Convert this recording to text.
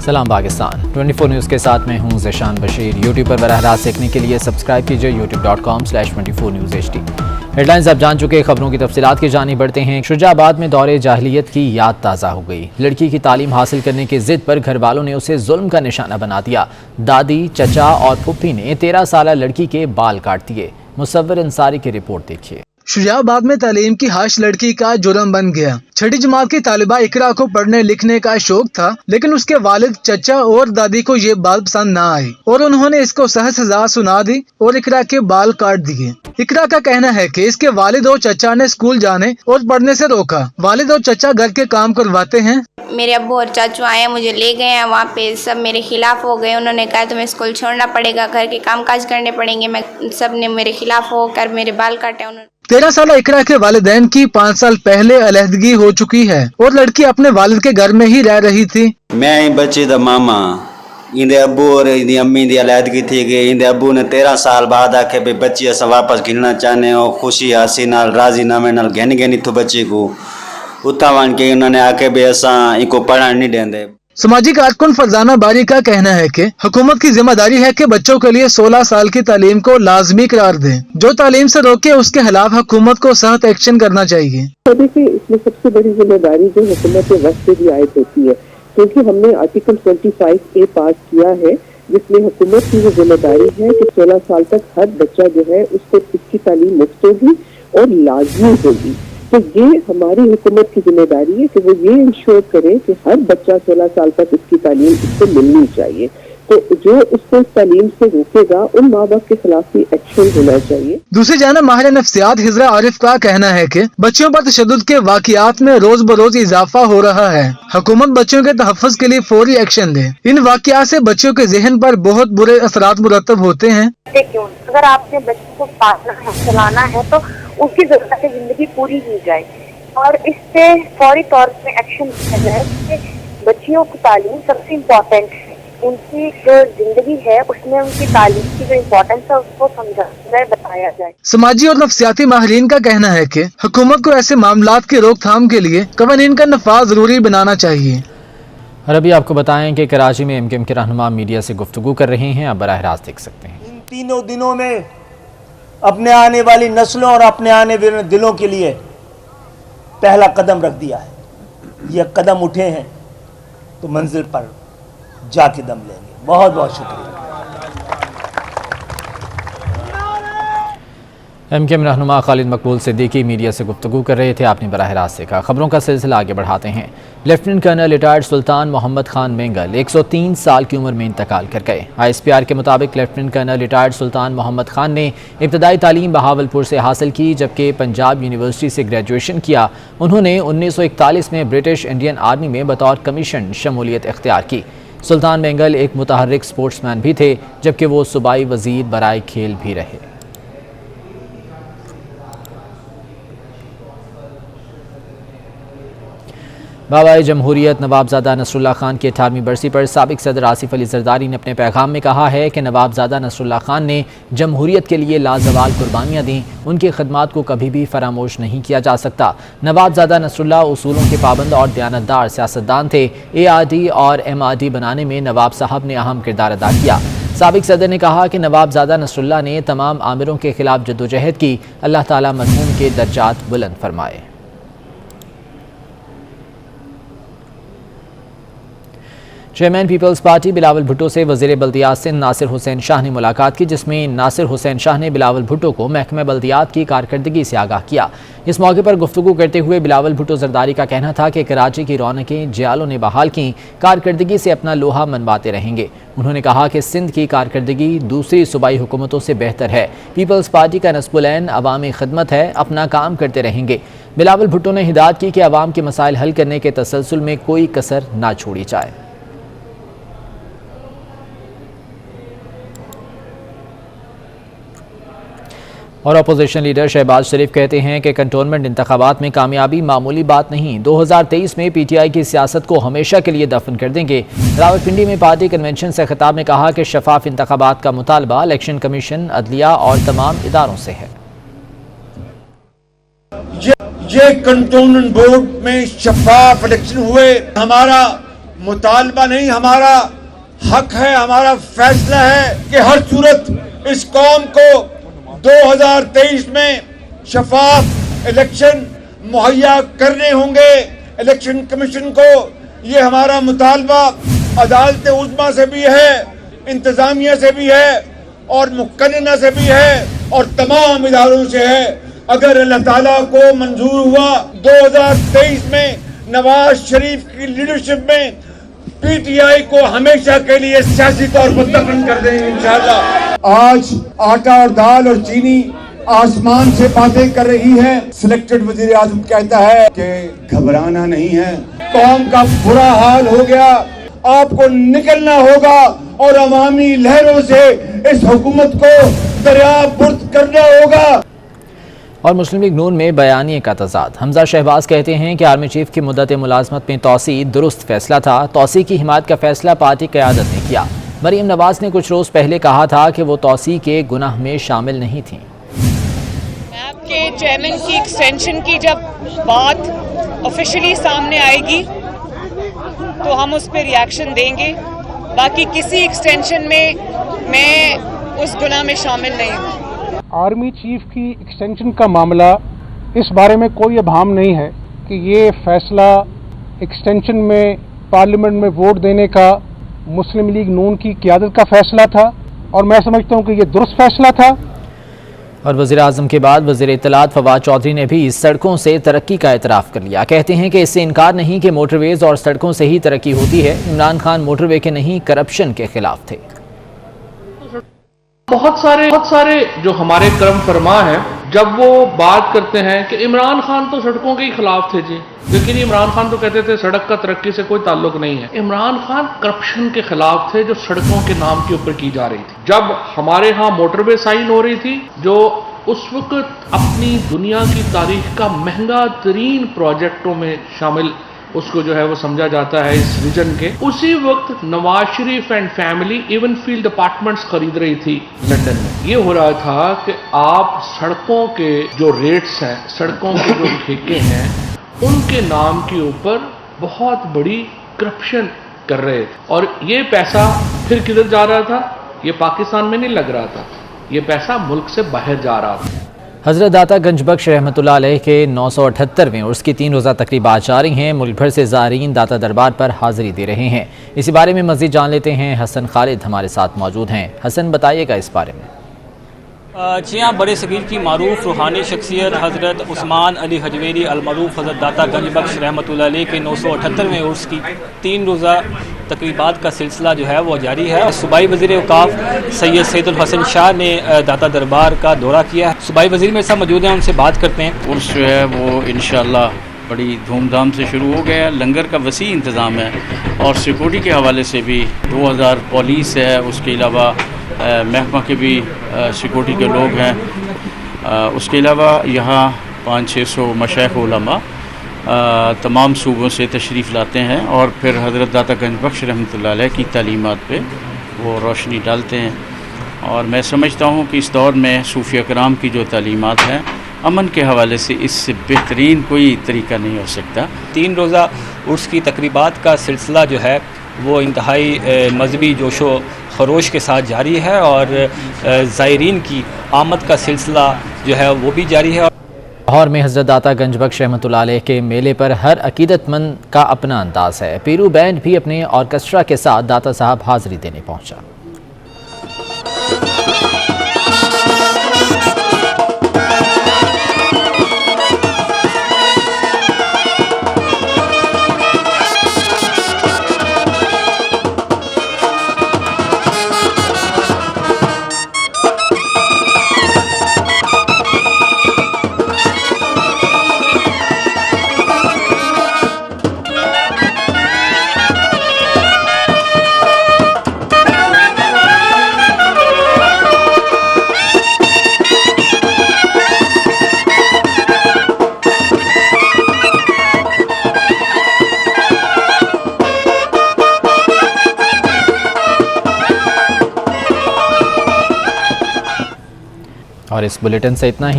सलाम पाकिस्तान 24 न्यूज़ के साथ मैं हूं ज़ेशान बशीर। यूट्यूब पर बराह रास्त देखने के लिए सब्सक्राइब कीजिए youtube.com/24newshd। हेडलाइंस आप जान चुके, खबरों की तफसीलात की जानी बढ़ते हैं। शुजाबाद में दौरे जाहिलियत की याद ताज़ा हो गई। लड़की की तालीम हासिल करने की जिद पर घर वालों ने उसे जुल्म का निशाना बना दिया। दादी, चचा और फुप्पी ने 13 साल लड़की के बाल काट दिए। मुसव्विर अंसारी की रिपोर्ट देखिए। शुजाबाद में तालीम की हाश लड़की का जुर्म बन गया। छठी जमात की तालिबा इकरा को पढ़ने लिखने का शौक था, लेकिन उसके वालिद, चचा और दादी को ये बात पसंद न आई और उन्होंने इसको सख्त सजा सुना दी और इकरा के बाल काट दिए। इकरा का कहना है कि इसके वालिद और चचा ने स्कूल जाने और पढ़ने से रोका। वालिद और चचा घर के काम करवाते हैं। मेरे अब्बू और चाचू आए, मुझे ले गए हैं, वहाँ पे सब मेरे खिलाफ हो गए। उन्होंने कहा तुम्हें स्कूल छोड़ना पड़ेगा, घर के काम काज करने पड़ेंगे। मैं सब ने मेरे खिलाफ होकर मेरे बाल काटे। उन्होंने 13 साल इकरा के वालिदैन की 5 साल पहले अलहदगी हो चुकी है और लड़की अपने वालिद के घर में ही रह रही थी। मैं बच्चे दा मामा, इंदे अब्बू और इंदी अम्मी दी अलहदगी थी गई। इंदे अब्बू ने 13 साल बाद आके भी बच्ची अस वापस गिनना चाहने और खुशी हसी नाल राजी नामे नाल घन गनी थो बच्ची को उता वन के उन्होंने आके भी असा इनको पढ़ाने नहीं देंदे। समाजी कारकुन फरजाना बारी का कहना है कि हुकूमत की जिम्मेदारी है कि बच्चों के लिए 16 साल की तालीम को लाजमी करार दें। जो तालीम से रोके उसके खिलाफ हुकूमत को सख्त एक्शन करना चाहिए। देखिए, इसमें सबसे बड़ी जिम्मेदारी जो हुकूमत के वक्त से भी आयद होती है, क्योंकि हमने आर्टिकल 25A पास किया है, जिसमें हुकूमत की जिम्मेदारी है कि 16 साल तक हर बच्चा जो है उसको इसकी तालीम मुफ्त होगी और लाजमी होगी। तो ये हमारी हुकूमत की जिम्मेदारी है कि वो ये इंश्योर करे कि हर बच्चा 16 साल तक इसकी तालीम इसको मिलनी चाहिए। तो जो उसको इस तालीम से रोकेगा उन माँ बाप के खिलाफ भी एक्शन होना चाहिए। दूसरी जानब माहिर नफ्सियात हिजरा आरिफ का कहना है कि बच्चों पर तशद्दुद के वाक़ियात में रोज बरोज इजाफा हो रहा है। हुकूमत बच्चों के तहफ़्फ़ुज़ के लिए फौरी एक्शन ले। इन वाक़ियात से बच्चों के ज़हन पर बहुत बुरे असरात मुरतब होते हैं। क्यों अगर आपने बच्चे को पालना है, चलाना है, तो उसकी ज़रूरत जिंदगी पूरी की जाए और इस पे फौरी तौर पे एक्शन लिया जाए कि बच्चियों की तालीम सबसे इम्पोर्टेंट है। उनकी जो जिंदगी है उसमें उनकी तालीम की जो इम्पोर्टेंस है उसको समझाया जाए, बताया जाए। समाजी और नफ्सियाती माहिरीन का कहना है कि हुकूमत को ऐसे मामलात की रोकथाम के लिए कवानीन का नफाज जरूरी बनाना चाहिए। और अभी आपको बताएं कि कराची में MKM के रहनुमा मीडिया से गुफ्तगू कर रहे हैं। आप बराह रास्त देख सकते हैं। इन तीनों दिनों में अपने आने वाली नस्लों और अपने आने वाले दिलों के लिए पहला कदम रख दिया है। ये कदम उठे हैं तो मंजिल पर जाके दम लेंगे। बहुत बहुत शुक्रिया। MKM रहनुमा खालिद मकबूल सिद्दीकी मीडिया से गुफ्तगू कर रहे थे। आपने बराह रास्त देखा। खबरों का सिलसिला आगे बढ़ाते हैं। लेफ्टिनेंट कर्नल रिटायर्ड सुल्तान मोहम्मद खान मेंगल 103 साल की उम्र में इंतकाल कर गए। ISPR के मुताबिक लेफ्टिनेंट कर्नल रिटायर्ड सुल्तान मोहम्मद खान ने इब्तदाई तालीम बहावलपुर से हासिल की, जबकि पंजाब यूनिवर्सिटी से ग्रेजुएशन किया। उन्होंने 1941 में ब्रिटिश इंडियन आर्मी में बतौर कमीशन शमूलियत इख्तियार की। सुल्तान मेंगल एक मुतहर्रिक स्पोर्ट्समैन भी थे, जबकि वो सूबाई वजीर बराए खेल भी रहे। बाबाए जमहूरियत नवाबजादा नसरुल्लाह खान की 18वीं बरसी पर साबिक सदर आसिफ अली जरदारी ने अपने पैगाम में कहा है कि नवाबजादा नसरुल्लाह खान ने जमहूरियत के लिए लाजवाल कुर्बानियाँ दी। उनकी खदमात को कभी भी फरामोश नहीं किया जा सकता। नवाबजादा नसरुल्लाह उसूलों के पाबंद और दयानतदार सियासतदान थे। ARD और MRD बनाने में नवाब साहब ने अहम किरदार अदा किया। साबिक सदर ने कहा कि नवाबजादा नसरुल्लाह ने तमाम आमिरों के खिलाफ जद्दोजहद की। अल्लाह ताला मरहूम के दर्जात बुलंद फरमाए। चेयरमैन पीपल्स पार्टी बिलावल भुट्टो से वज़ीर बल्दियात सिंध नासिर हुसैन शाह ने मुलाकात की, जिसमें नासिर हुसैन शाह ने बिलावल भुट्टो को महकमा बल्दियात की कारकर्दगी से आगाह किया। इस मौके पर गुफ्तगू करते हुए बिलावल भुट्टो जरदारी का कहना था कि कराची की रौनकें जियालों ने बहाल की, कारकर्दगी से अपना लोहा मनवाते रहेंगे। उन्होंने कहा कि सिंध की कारकर्दगी दूसरी सूबाई हुकूमतों से बेहतर है। पीपल्स पार्टी का नस्बुल-ऐन अवामी खिदमत है, अपना काम करते रहेंगे। बिलावल भुट्टो ने हिदायत की कि अवाम के मसाइल हल करने के तसलसल में कोई कसर ना छोड़ी जाए। और अपोजिशन लीडर शहबाज शरीफ कहते हैं कि कंटोनमेंट इंतखाबात में कामयाबी मामूली बात नहीं, 2023 में PTI की सियासत को हमेशा के लिए दफन कर देंगे। रावलपिंडी में पार्टी कन्वेंशन से खिताब में कहा कि शफाफ इंतखाबात का मुतालबा इलेक्शन कमीशन, अदलिया और तमाम इदारों से है। ये कंटोनमेंट बोर्ड में शफाफ इलेक्शन हुए, हमारा मुतालबा नहीं, हमारा हक है, हमारा फैसला है कि हर सूरत इस कौम को 2023 में शफाफ इलेक्शन मुहैया करने होंगे। इलेक्शन कमीशन को ये हमारा मुतालबा अदालत उज़्मा से भी है, इंतजामिया से भी है और मुक़न्नना से भी है और तमाम इदारों से है। अगर अल्लाह ताला को मंजूर हुआ 2023 में नवाज शरीफ की लीडरशिप में पीटीआई को हमेशा के लिए सियासी तौर पर दफन कर देंगे इंशाअल्लाह। आज आटा और दाल और चीनी आसमान से बातें कर रही है। सिलेक्टेड वजीर आजम कहता है कि घबराना नहीं है, कौम का बुरा हाल हो गया, आपको निकलना होगा और अवामी लहरों से इस हुकूमत को दरियाबुर्द करना होगा। और मुस्लिम लीग नून में बयानिए का तजाद। हमजा शहबाज कहते हैं कि आर्मी चीफ की मुद्दत मुलाजमत में तोसी दुरुस्त फैसला था। तोसी की हिमायत का फैसला पार्टी क़यादत ने किया। मरीम नवाज ने कुछ रोज़ पहले कहा था कि वो तोसी के गुनाह में शामिल नहीं थीं। आपके चेयरमैन की एक्सटेंशन की जब बात ऑफिशियली सामने आएगी तो हम उस पर रिएक्शन देंगे। बाकी किसी एक्सटेंशन में मैं उस गुनाह में शामिल नहीं हूँ। आर्मी चीफ की एक्सटेंशन का मामला, इस बारे में कोई अभाम नहीं है कि ये फैसला एक्सटेंशन में पार्लियामेंट में वोट देने का मुस्लिम लीग नून की क़यादत का फैसला था और मैं समझता हूँ कि ये दुरुस्त फैसला था। और वज़ीर आज़म के बाद वज़ीर इत्तलात फवाद चौधरी ने भी सड़कों से तरक्की का एतराफ़ कर लिया। कहते हैं कि इससे इनकार नहीं कि मोटरवेज़ और सड़कों से ही तरक्की होती है। इमरान खान मोटरवे के नहीं करप्शन के खिलाफ थे। बहुत सारे जो हमारे करम फरमा हैं, जब वो बात करते हैं कि इमरान खान तो सड़कों के ही खिलाफ थे जी, लेकिन इमरान खान तो कहते थे सड़क का तरक्की से कोई ताल्लुक नहीं है। इमरान खान करप्शन के खिलाफ थे जो सड़कों के नाम के ऊपर की जा रही थी। जब हमारे यहाँ मोटरवे साइन हो रही थी, जो उस वक्त अपनी दुनिया की तारीख का महंगा तरीन प्रोजेक्टों में शामिल उसको जो है वो समझा जाता है इस रीजन के, उसी वक्त Nawaz Sharif and family Avenfield apartments खरीद रही थी लंदन में। ये हो रहा था कि आप सड़कों के जो रेट्स हैं, सड़कों के जो ठेके हैं, उनके नाम के ऊपर बहुत बड़ी करप्शन कर रहे थे। और ये पैसा फिर किधर जा रहा था? ये पाकिस्तान में नहीं लग रहा था, ये पैसा मुल्क से बाहर जा रहा था। हज़रत दाता गंजबख्श रहमतुल्लाह अलैह के 978वें उर्स की 3 रोज़ा तकरीबात जारी हैं। मुल्क भर से ज़ारीन दाता दरबार पर हाज़िरी दे रहे हैं। इसी बारे में मज़ीद जान लेते हैं। हसन खालिद हमारे साथ मौजूद हैं। हसन, बताइएगा इस बारे में। जी हाँ, बड़े सगीर की मारूफ रूहानी शख्सियत हज़रत उस्मान अली हजवेरी अलमरूफ हज़रत दाता गंजबख्श रहमतुल्लाह अलैह के 978वें उर्स की 3 रोज़ा तकरीबात का सिलसिला जो है वो जारी है। सूबाई वज़ीर औक़ाफ़ सैयद सैदुल हसन शाह ने दाता दरबार का दौरा किया है। सूबाई वज़ीर मेरे साथ मौजूद हैं, उनसे बात करते हैं। उर्स जो है वो इंशाअल्लाह बड़ी धूमधाम से शुरू हो गया। लंगर का वसी इंतज़ाम है और सिक्योरिटी के हवाले से भी 2000 पुलिस है, उसके अलावा महकमा के भी सिक्योरिटी के लोग हैं। उसके अलावा यहाँ 500-600 मशाइख उलमा तमाम सूबों से तशरीफ़ लाते हैं और फिर हज़रत दाता गंजबख्श रहमतुल्लाह अलैह की तालीमात पे वो रोशनी डालते हैं। और मैं समझता हूँ कि इस दौर में सूफ़ी अकराम की जो तालीमात हैं, अमन के हवाले से इससे बेहतरीन कोई तरीका नहीं हो सकता। 3 रोज़ा उर्स की तकरीबात का सिलसिला जो है वो इंतहाई मजहबी जोशो खरोश के साथ जारी है और ज़ायरीन की आमद का सिलसिला जो है वो भी जारी है। लाहौर में हज़रत दाता गंजबख्श रहमतुल्लाह अलैह के मेले पर हर अकीदतमंद का अपना अंदाज है। पीरू बैंड भी अपने ऑर्केस्ट्रा के साथ दाता साहब हाज़िरी देने पहुंचा। और इस बुलेटिन से इतना ही।